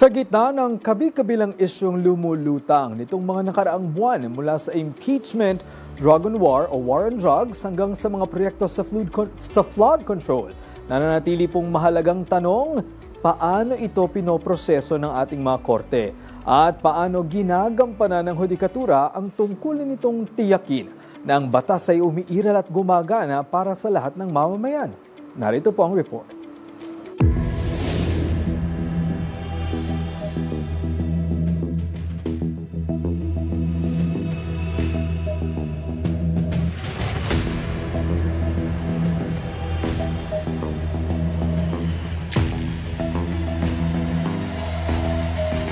Sa gitna ng kabi-kabilang isyong lumulutang nitong mga nakaraang buwan mula sa impeachment, drug and war o war on drugs hanggang sa mga proyekto sa flood control, nananatili pong mahalagang tanong, paano ito pinoproseso ng ating mga korte at paano ginagampanan ng hudikatura ang tungkulin nitong tiyakin na ang batas ay umiiral at gumagana para sa lahat ng mamamayan. Narito po ang report.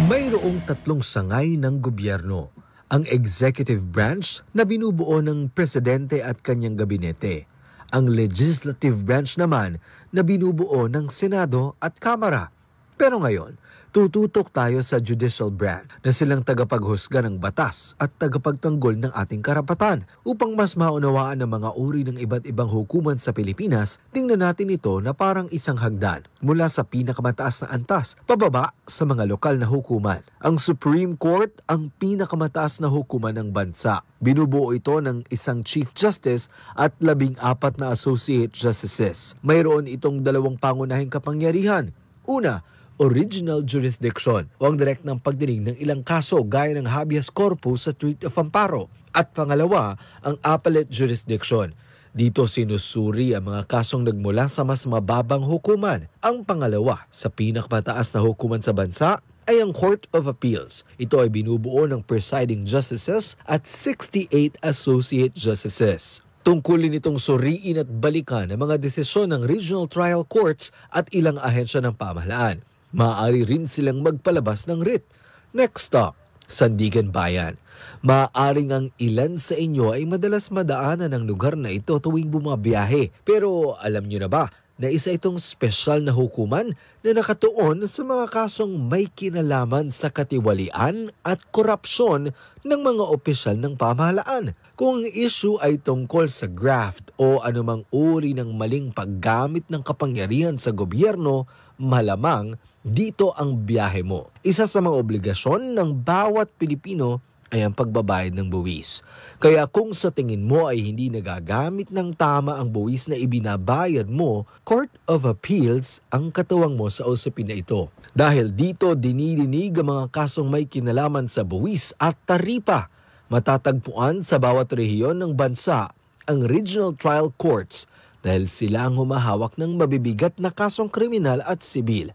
Mayroong tatlong sangay ng gobyerno. Ang executive branch na binubuo ng presidente at kanyang gabinete. Ang legislative branch naman na binubuo ng Senado at Kamara. Pero ngayon, tututok tayo sa judicial branch na silang tagapaghusga ng batas at tagapagtanggol ng ating karapatan. Upang mas maunawaan ang mga uri ng iba't ibang hukuman sa Pilipinas, tingnan natin ito na parang isang hagdan mula sa pinakamataas na antas, pababa sa mga lokal na hukuman. Ang Supreme Court ang pinakamataas na hukuman ng bansa. Binubuo ito ng isang Chief Justice at 14 na Associate Justices. Mayroon itong dalawang pangunahing kapangyarihan. Una, original jurisdiction o ang direct ng pagdinig ng ilang kaso gaya ng habeas corpus sa writ of amparo. At pangalawa, ang appellate jurisdiction. Dito sinusuri ang mga kasong nagmula sa mas mababang hukuman. Ang pangalawa sa pinakamataas na hukuman sa bansa ay ang Court of Appeals. Ito ay binubuo ng presiding justices at 68 associate justices. Tungkulin itong suriin at balikan ang mga desisyon ng regional trial courts at ilang ahensya ng pamahalaan. Maaari rin silang magpalabas ng writ. Next stop, Sandigan Bayan. Maaaring ang ilan sa inyo ay madalas madaanan ng lugar na ito tuwing bumabiyahe. Pero alam nyo na ba na isa itong espesyal na hukuman na nakatuon sa mga kasong may kinalaman sa katiwalian at korupsyon ng mga opisyal ng pamahalaan. Kung ang issue ay tungkol sa graft o anumang uri ng maling paggamit ng kapangyarihan sa gobyerno, malamang dito ang biyahe mo. Isa sa mga obligasyon ng bawat Pilipino ay ang pagbabayad ng buwis. Kaya kung sa tingin mo ay hindi nagagamit ng tama ang buwis na ibinabayad mo, Court of Appeals ang katuwang mo sa usapin na ito. Dahil dito dinidinig ang mga kasong may kinalaman sa buwis at taripa. Matatagpuan sa bawat rehiyon ng bansa ang regional trial courts dahil sila ang humahawak ng mabibigat na kasong kriminal at sibil,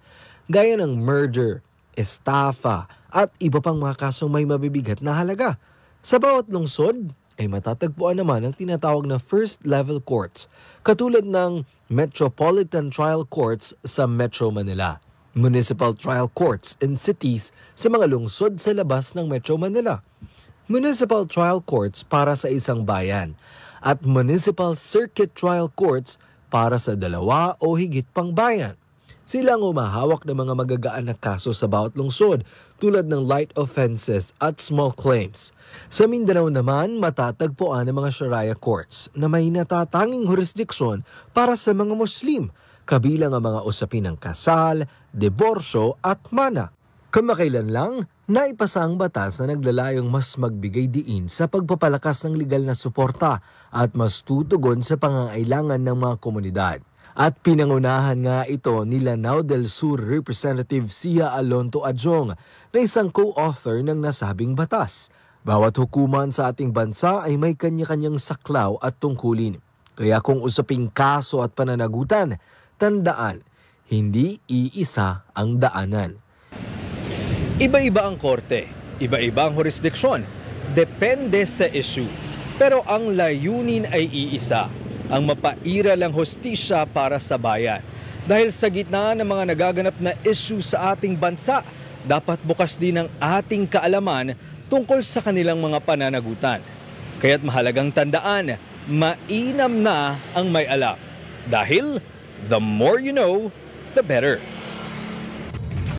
gaya ng murder, estafa, at iba pang mga kasong may mabibigat na halaga. Sa bawat lungsod ay matatagpuan naman ang tinatawag na first level courts, katulad ng Metropolitan Trial Courts sa Metro Manila, Municipal Trial Courts in cities sa mga lungsod sa labas ng Metro Manila, Municipal Trial Courts para sa isang bayan, at Municipal Circuit Trial Courts para sa 2 o higit pang bayan. Sila ang umahawak ng mga magagaan na kaso sa bawat lungsod tulad ng light offenses at small claims. Sa Mindanao naman, matatagpuan ang mga Sharia courts na may natatanging jurisdiksyon para sa mga Muslim, kabilang ang mga usapin ng kasal, diborsyo at mana. Kamakailan lang, naipasa ang batas na naglalayong mas magbigay diin sa pagpapalakas ng legal na suporta at mas tutugon sa pangangailangan ng mga komunidad. At pinangunahan nga ito ni Lanao del Sur Representative Sia Alonto Adjong na isang co-author ng nasabing batas. Bawat hukuman sa ating bansa ay may kanya-kanyang saklaw at tungkulin. Kaya kung usaping kaso at pananagutan, tandaan, hindi iisa ang daanan. Iba-iba ang korte, iba-iba ang jurisdiksyon, depende sa issue. Pero ang layunin ay iisa, ang mapairal ang hustisya para sa bayan. Dahil sa gitna ng mga nagaganap na issue sa ating bansa, dapat bukas din ang ating kaalaman tungkol sa kanilang mga pananagutan. Kaya't mahalagang tandaan, mainam na ang may alam. Dahil the more you know, the better.